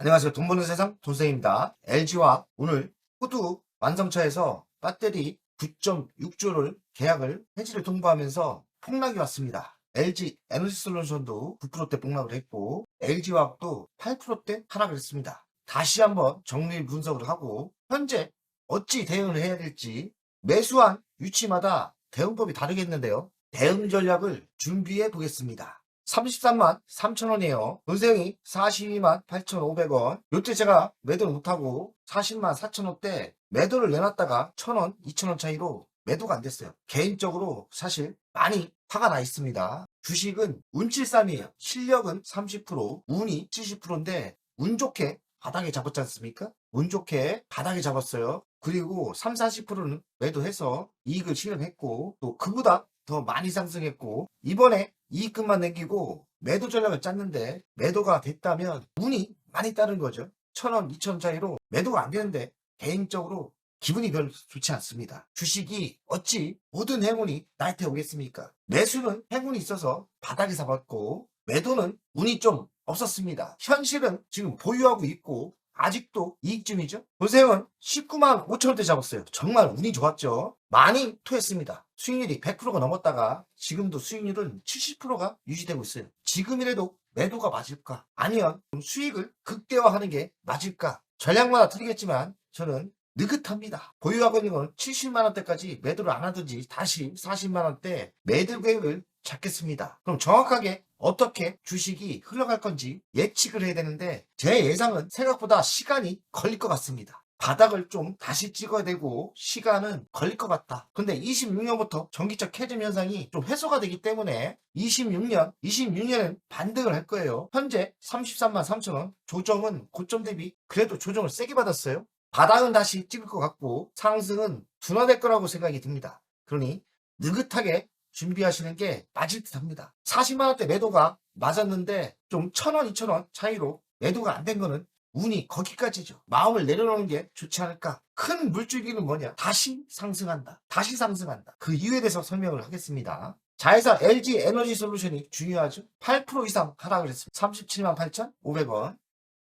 안녕하세요. 돈 버는 세상 돈생입니다. LG화학 오늘 호두 완성차에서 배터리 9.6조를 계약을 해지를 통보하면서 폭락이 왔습니다. LG 에너지솔루션도 9%대 폭락을 했고 LG화학도 8%대 하락을 했습니다. 다시 한번 정리 분석을 하고 현재 어찌 대응을 해야 될지 매수한 위치마다 대응법이 다르겠는데요. 대응 전략을 준비해 보겠습니다. 33만 3천원이에요. 돈세형이 42만 8,500원. 요때 제가 매도를 못하고 40만 4천원대 매도를 내놨다가 1,000원, 2,000원 차이로 매도가 안 됐어요. 개인적으로 사실 많이 화가 나 있습니다. 주식은 운칠삼이에요. 실력은 30%, 운이 70%인데 운 좋게 바닥에 잡았지 않습니까? 운 좋게 바닥에 잡았어요. 그리고 3, 40%는 매도해서 이익을 실현했고 또 그보다 더 많이 상승했고 이번에 이익금만 남기고 매도 전략을 짰는데 매도가 됐다면 운이 많이 따른 거죠. 1,000원, 2,000원 차이로 매도가 안 되는데 개인적으로 기분이 별로 좋지 않습니다. 주식이 어찌 모든 행운이 나한테 오겠습니까? 매수는 행운이 있어서 바닥에 잡았고 매도는 운이 좀 없었습니다. 현실은 지금 보유하고 있고 아직도 이익 중이죠. 보세요. 19만 5천원대 잡았어요. 정말 운이 좋았죠. 많이 토했습니다. 수익률이 100%가 넘었다가 지금도 수익률은 70%가 유지되고 있어요. 지금이라도 매도가 맞을까? 아니면 수익을 극대화하는 게 맞을까? 전략마다 틀리겠지만 저는 느긋합니다. 보유하고 있는 건 70만원대까지 매도를 안 하든지 다시 40만원대 매도 계획을 잡겠습니다. 그럼 정확하게 어떻게 주식이 흘러갈 건지 예측을 해야 되는데 제 예상은 생각보다 시간이 걸릴 것 같습니다. 바닥을 좀 다시 찍어야 되고 시간은 걸릴 것 같다. 근데 26년부터 전기차 캐즘 현상이 좀 해소가 되기 때문에 26년은 반등을 할 거예요. 현재 33만 3천원 조정은 고점 대비 그래도 조정을 세게 받았어요. 바닥은 다시 찍을 것 같고 상승은 둔화될 거라고 생각이 듭니다. 그러니 느긋하게 준비하시는 게 맞을 듯 합니다. 40만원대 매도가 맞았는데 좀 1,000원, 2,000원 차이로 매도가 안 된 거는 운이 거기까지죠. 마음을 내려놓는 게 좋지 않을까. 큰 물줄기는 뭐냐? 다시 상승한다. 다시 상승한다. 그 이유에 대해서 설명을 하겠습니다. 자회사 LG 에너지 솔루션이 중요하죠. 8% 이상 하락을 했습니다. 37만 8,500원.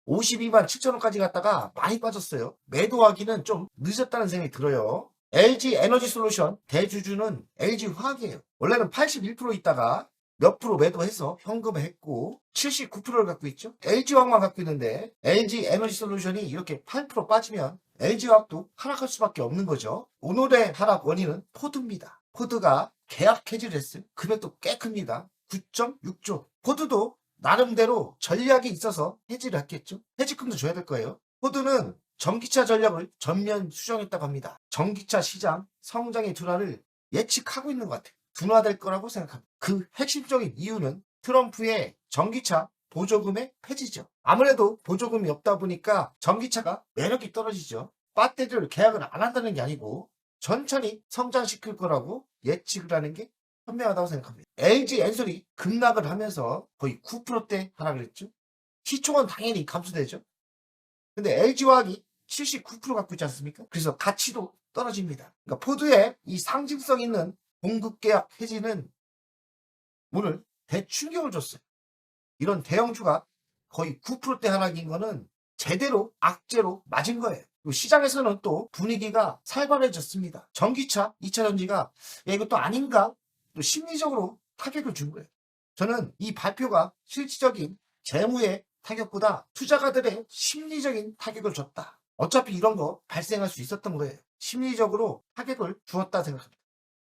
52만 7천원까지 갔다가 많이 빠졌어요. 매도하기는 좀 늦었다는 생각이 들어요. LG 에너지 솔루션 대주주는 LG 화학이에요. 원래는 81% 있다가 몇 프로 매도해서 현금을 했고 79%를 갖고 있죠. LG 화학만 갖고 있는데 LG 에너지 솔루션이 이렇게 8% 빠지면 LG 화학도 하락할 수밖에 없는 거죠. 오늘의 하락 원인은 포드입니다. 포드가 계약 해지를 했어요. 금액도 꽤 큽니다. 9.6조. 포드도 나름대로 전략이 있어서 해지를 했겠죠. 해지금도 줘야 될 거예요. 포드는 전기차 전략을 전면 수정했다고 합니다. 전기차 시장 성장의 둔화를 예측하고 있는 것 같아요. 둔화될 거라고 생각합니다. 그 핵심적인 이유는 트럼프의 전기차 보조금의 폐지죠. 아무래도 보조금이 없다 보니까 전기차가 매력이 떨어지죠. 배터리를 계약을 안 한다는 게 아니고 천천히 성장시킬 거라고 예측을 하는 게 현명하다고 생각합니다. LG 엔솔이 급락을 하면서 거의 9%대 하락을 했죠. 시총은 당연히 감소되죠. 근데 LG화학이 79% 갖고 있지 않습니까? 그래서 가치도 떨어집니다. 그러니까 포드의 이 상징성 있는 공급 계약 해지는 오늘 대충격을 줬어요. 이런 대형주가 거의 9%대 하락인 거는 제대로 악재로 맞은 거예요. 시장에서는 또 분위기가 살벌해졌습니다. 전기차, 2차 전지가 야 이거 또 아닌가? 또 심리적으로 타격을 준 거예요. 저는 이 발표가 실질적인 재무의 타격보다 투자가들의 심리적인 타격을 줬다. 어차피 이런 거 발생할 수 있었던 거예요. 심리적으로 타격을 주었다 생각합니다.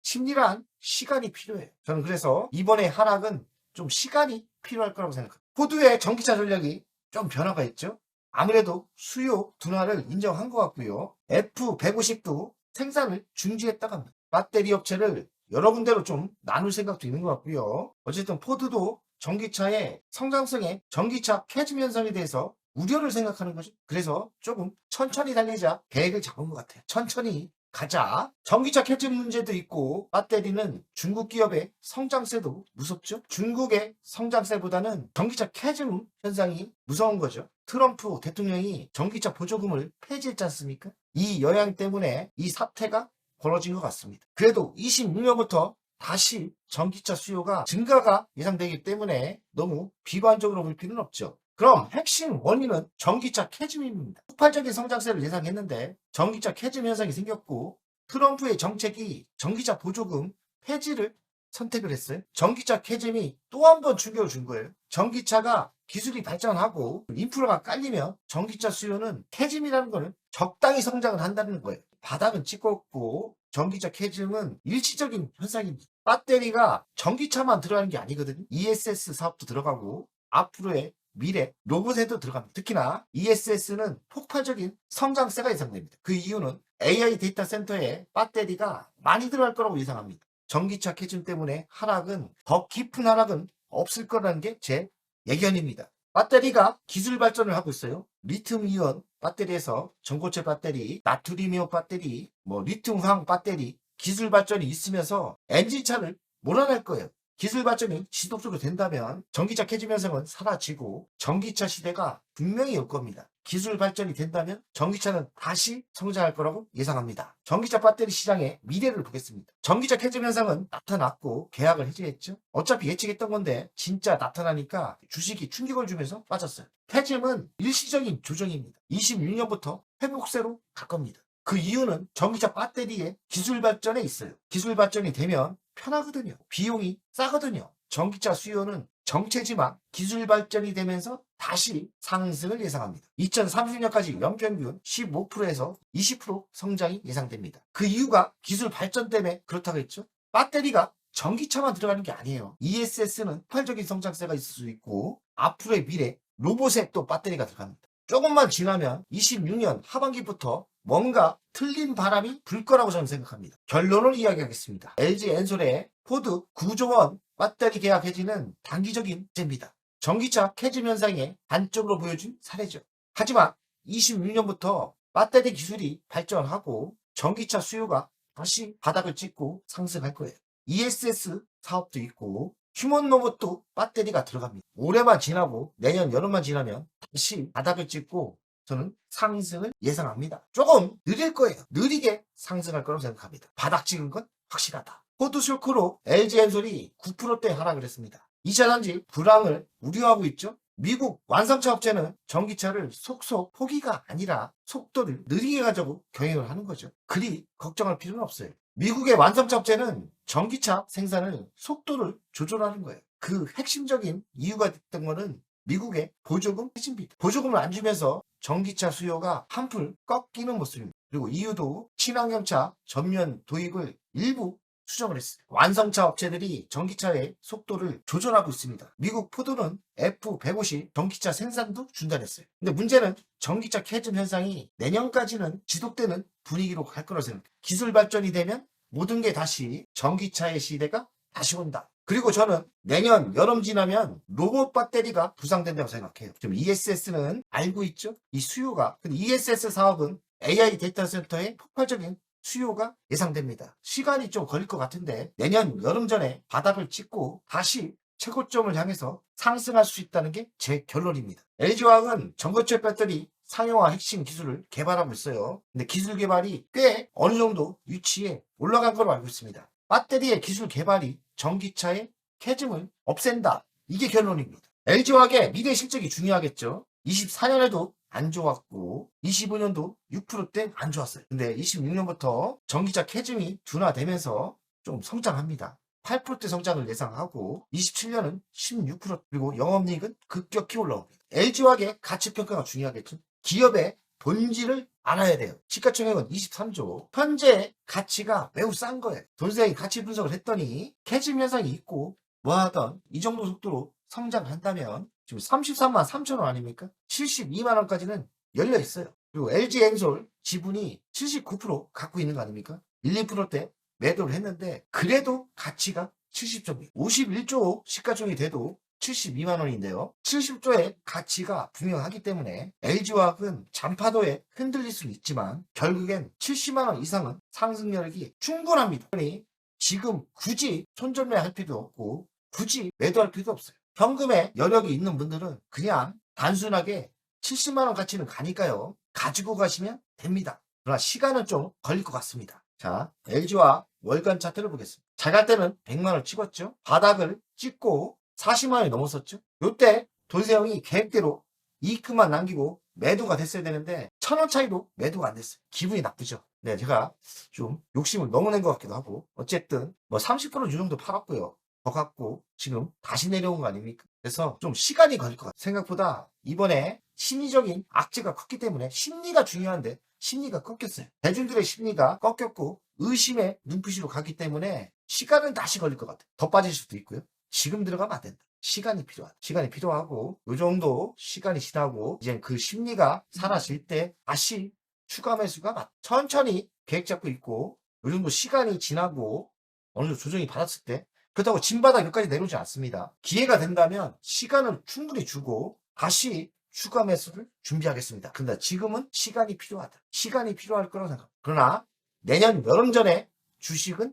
심리란 시간이 필요해요. 저는 그래서 이번에 하락은 좀 시간이 필요할 거라고 생각합니다. 포드의 전기차 전략이 좀 변화가 있죠. 아무래도 수요 둔화를 인정한 것 같고요. F150도 생산을 중지했다고 합니다. 배터리 업체를 여러 군데로 좀 나눌 생각도 있는 것 같고요. 어쨌든 포드도 전기차의 성장성에 전기차 캐즘 현상에 대해서 우려를 생각하는 거죠. 그래서 조금 천천히 달리자 계획을 잡은 것 같아요. 천천히 가자. 전기차 캐즘 문제도 있고 배터리는 중국 기업의 성장세도 무섭죠. 중국의 성장세보다는 전기차 캐즘 현상이 무서운 거죠. 트럼프 대통령이 전기차 보조금을 폐지했지 않습니까? 이 영향 때문에 이 사태가 벌어진 것 같습니다. 그래도 26년부터 다시 전기차 수요가 증가가 예상되기 때문에 너무 비관적으로 볼 필요는 없죠. 그럼 핵심 원인은 전기차 캐즘입니다. 폭발적인 성장세를 예상했는데 전기차 캐즘 현상이 생겼고 트럼프의 정책이 전기차 보조금 폐지를 선택을 했어요. 전기차 캐즘이 또 한 번 충격을 준 거예요. 전기차가 기술이 발전하고 인프라가 깔리면 전기차 수요는 캐즘이라는 거는 적당히 성장을 한다는 거예요. 바닥은 찍었고 전기차 캐즘은 일시적인 현상입니다. 배터리가 전기차만 들어가는 게 아니거든요. ESS 사업도 들어가고 앞으로의 미래 로봇에도 들어갑니다. 특히나 ESS는 폭발적인 성장세가 예상됩니다. 그 이유는 AI 데이터 센터에 배터리가 많이 들어갈 거라고 예상합니다. 전기차 캐즘 때문에 하락은 더 깊은 하락은 없을 거라는 게 제 예견입니다. 배터리가 기술 발전을 하고 있어요. 리튬이온 배터리에서 전고체 배터리, 나트륨이온 배터리, 리튬황 배터리 기술 발전이 있으면서 엔진차를 몰아낼 거예요. 기술 발전이 지속적으로 된다면 전기차 캐즘 현상은 사라지고 전기차 시대가 분명히 올 겁니다. 기술 발전이 된다면 전기차는 다시 성장할 거라고 예상합니다. 전기차 배터리 시장의 미래를 보겠습니다. 전기차 캐즘 현상은 나타났고 계약을 해지했죠. 어차피 예측했던 건데 진짜 나타나니까 주식이 충격을 주면서 빠졌어요. 캐즘은 일시적인 조정입니다. 26년부터 회복세로 갈 겁니다. 그 이유는 전기차 배터리의 기술 발전에 있어요. 기술 발전이 되면 편하거든요. 비용이 싸거든요. 전기차 수요는 정체지만 기술 발전이 되면서 다시 상승을 예상합니다. 2030년까지 연평균 15%에서 20% 성장이 예상됩니다. 그 이유가 기술 발전 때문에 그렇다고 했죠. 배터리가 전기차만 들어가는 게 아니에요. ESS는 폭발적인 성장세가 있을 수 있고 앞으로의 미래 로봇에 또 배터리가 들어갑니다. 조금만 지나면 26년 하반기부터 뭔가 틀린 바람이 불 거라고 저는 생각합니다. 결론을 이야기하겠습니다. LG 엔솔의 포드 9조 원 배터리 계약 해지는 단기적인 문제입니다. 전기차 캐즘 현상의 단적으로 보여준 사례죠. 하지만 26년부터 배터리 기술이 발전하고 전기차 수요가 다시 바닥을 찍고 상승할 거예요. ESS 사업도 있고 휴먼 로봇도 배터리가 들어갑니다. 올해만 지나고 내년 여름만 지나면 다시 바닥을 찍고 저는 상승을 예상합니다. 조금 느릴 거예요. 느리게 상승할 거라고 생각합니다. 바닥 찍은 건 확실하다. 포드 쇼크로 LG 엔솔이 9%대 하락을 했습니다. 2차 전지 불황을 우려하고 있죠. 미국 완성차 업체는 전기차를 속속 포기가 아니라 속도를 느리게 가자고 경영을 하는 거죠. 그리 걱정할 필요는 없어요. 미국의 완성차 업체는 전기차 생산을 속도를 조절하는 거예요. 그 핵심적인 이유가 됐던 거는 미국의 보조금 해지입니다. 보조금을 안 주면서 전기차 수요가 한풀 꺾이는 모습입니다. 그리고 이유도 친환경차 전면 도입을 일부 수정을 했어요. 완성차 업체들이 전기차의 속도를 조절하고 있습니다. 미국 포드는 F150 전기차 생산도 중단했어요. 근데 문제는 전기차 캐즘 현상이 내년까지는 지속되는 분위기로 갈 거라고 생각해요. 기술 발전이 되면 모든 게 다시 전기차의 시대가 다시 온다. 그리고 저는 내년 여름 지나면 로봇 배터리가 부상된다고 생각해요. 지금 ESS는 알고 있죠? 이 수요가. 근데 ESS 사업은 AI 데이터 센터의 폭발적인 수요가 예상됩니다. 시간이 좀 걸릴 것 같은데 내년 여름 전에 바닥을 찍고 다시 최고점을 향해서 상승할 수 있다는 게 제 결론입니다. LG화학은 전고체 배터리 상용화 핵심 기술을 개발하고 있어요. 근데 기술 개발이 꽤 어느 정도 위치에 올라간 걸로 알고 있습니다. 배터리의 기술 개발이 전기차의 캐즘을 없앤다. 이게 결론입니다. LG화학의 미래 실적이 중요하겠죠. 24년에도 안 좋았고 25년도 6%대 안 좋았어요. 근데 26년부터 전기차 캐즘이 둔화되면서 좀 성장합니다. 8%대 성장을 예상하고 27년은 16% 그리고 영업이익은 급격히 올라옵니다. LG화학의 가치평가가 중요하겠죠. 기업의 본질을 알아야 돼요. 시가총액은 23조. 현재 가치가 매우 싼 거예요. 돈세이 가치 분석을 했더니 캐즘 현상이 있고 뭐하던 이 정도 속도로 성장한다면 지금 33만 3천 원 아닙니까? 72만 원까지는 열려 있어요. 그리고 LG 엔솔 지분이 79% 갖고 있는 거 아닙니까? 1, 2%대 매도를 했는데 그래도 가치가 70조입니다. 51조 시가총액이 돼도 72만 원인데요. 70조의 가치가 분명하기 때문에 LG화학은 잔파도에 흔들릴 수는 있지만 결국엔 70만 원 이상은 상승 여력이 충분합니다. 그러니 지금 굳이 손절매할 필요도 없고 굳이 매도할 필요도 없어요. 현금에 여력이 있는 분들은 그냥 단순하게 70만 원 가치는 가니까요. 가지고 가시면 됩니다. 그러나 시간은 좀 걸릴 것 같습니다. 자, LG화 월간 차트를 보겠습니다. 잘 갈 때는 100만 원을 찍었죠. 바닥을 찍고 40만 원이 넘었었죠. 이때 돈세형이 계획대로 이익금만 남기고 매도가 됐어야 되는데 1,000원 차이로 매도가 안 됐어요. 기분이 나쁘죠. 네, 제가 좀 욕심을 너무 낸 것 같기도 하고 어쨌든 뭐 30% 정도 팔았고요. 더 갖고 지금 다시 내려온 거 아닙니까? 그래서 좀 시간이 걸릴 것 같아요. 생각보다 이번에 심리적인 악재가 컸기 때문에 심리가 중요한데 심리가 꺾였어요. 대중들의 심리가 꺾였고 의심의 눈빛으로 갔기 때문에 시간은 다시 걸릴 것 같아요. 더 빠질 수도 있고요. 지금 들어가면 안 된다. 시간이 필요하다. 시간이 필요하고 요 정도 시간이 지나고 이제 그 심리가 사라질 때 다시 추가 매수가 천천히 계획 잡고 있고 요 정도 시간이 지나고 어느 정도 조정이 받았을 때 그렇다고 진바닥 여기까지 내려오지 않습니다. 기회가 된다면 시간을 충분히 주고 다시 추가 매수를 준비하겠습니다. 그런데 지금은 시간이 필요하다. 시간이 필요할 거라고 생각합니다. 그러나 내년 여름 전에 주식은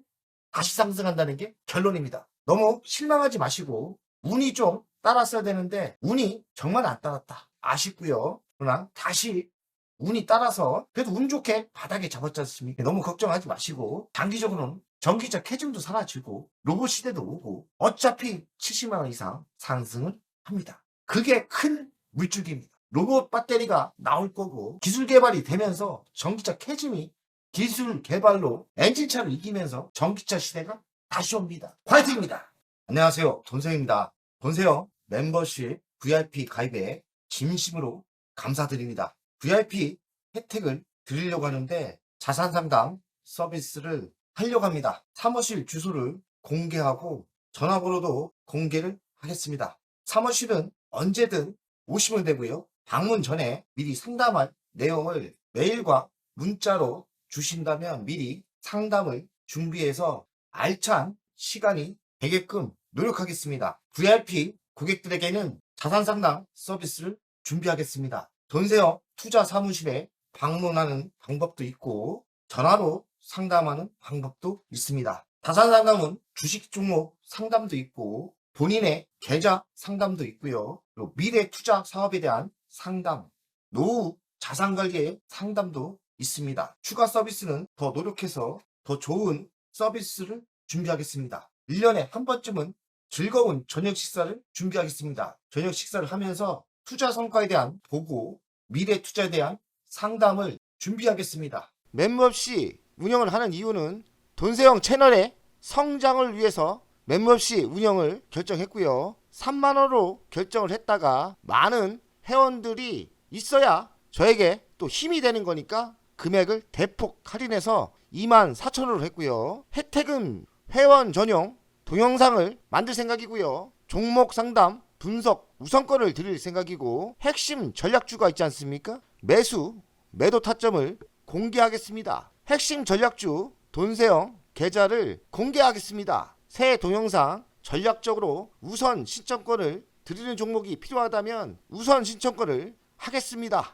다시 상승한다는 게 결론입니다. 너무 실망하지 마시고 운이 좀 따랐어야 되는데 운이 정말 안 따랐다. 아쉽고요. 그러나 다시 운이 따라서 그래도 운 좋게 바닥에 잡았지 않습니까? 너무 걱정하지 마시고 장기적으로는 전기차 캐즘도 사라지고 로봇 시대도 오고 어차피 70만 원 이상 상승을 합니다. 그게 큰 물줄기입니다. 로봇 배터리가 나올 거고 기술 개발이 되면서 전기차 캐즘이 기술 개발로 엔진차를 이기면서 전기차 시대가 다시 옵니다. 화이팅입니다. 안녕하세요. 돈세영입니다. 돈세영 멤버십 VIP 가입에 진심으로 감사드립니다. VIP 혜택을 드리려고 하는데 자산 상담 서비스를 하려고 합니다. 사무실 주소를 공개하고 전화번호도 공개를 하겠습니다. 사무실은 언제든 오시면 되고요. 방문 전에 미리 상담할 내용을 메일과 문자로 주신다면 미리 상담을 준비해서 알찬 시간이 되게끔 노력하겠습니다. VIP 고객들에게는 자산상담 서비스를 준비하겠습니다. 돈세영 투자사무실에 방문하는 방법도 있고 전화로 상담하는 방법도 있습니다. 자산상담은 주식 종목 상담도 있고 본인의 계좌 상담도 있고요. 그리고 미래 투자 사업에 대한 상담, 노후 자산관리의 상담도 있습니다. 추가 서비스는 더 노력해서 더 좋은 서비스를 준비하겠습니다. 1년에 한 번쯤은 즐거운 저녁 식사를 준비하겠습니다. 저녁 식사를 하면서 투자 성과에 대한 보고, 미래 투자에 대한 상담을 준비하겠습니다. 멤버십 운영을 하는 이유는 돈세영 채널의 성장을 위해서 멤버십 운영을 결정했고요. 3만원으로 결정을 했다가 많은 회원들이 있어야 저에게 또 힘이 되는 거니까 금액을 대폭 할인해서 24,000원으로 했고요. 혜택은 회원 전용 동영상을 만들 생각이고요. 종목 상담 분석 우선권을 드릴 생각이고 핵심 전략주가 있지 않습니까? 매수 매도 타점을 공개하겠습니다. 핵심 전략주 돈세영 계좌를 공개하겠습니다. 새 동영상 전략적으로 우선 신청권을 드리는 종목이 필요하다면 우선 신청권을 하겠습니다.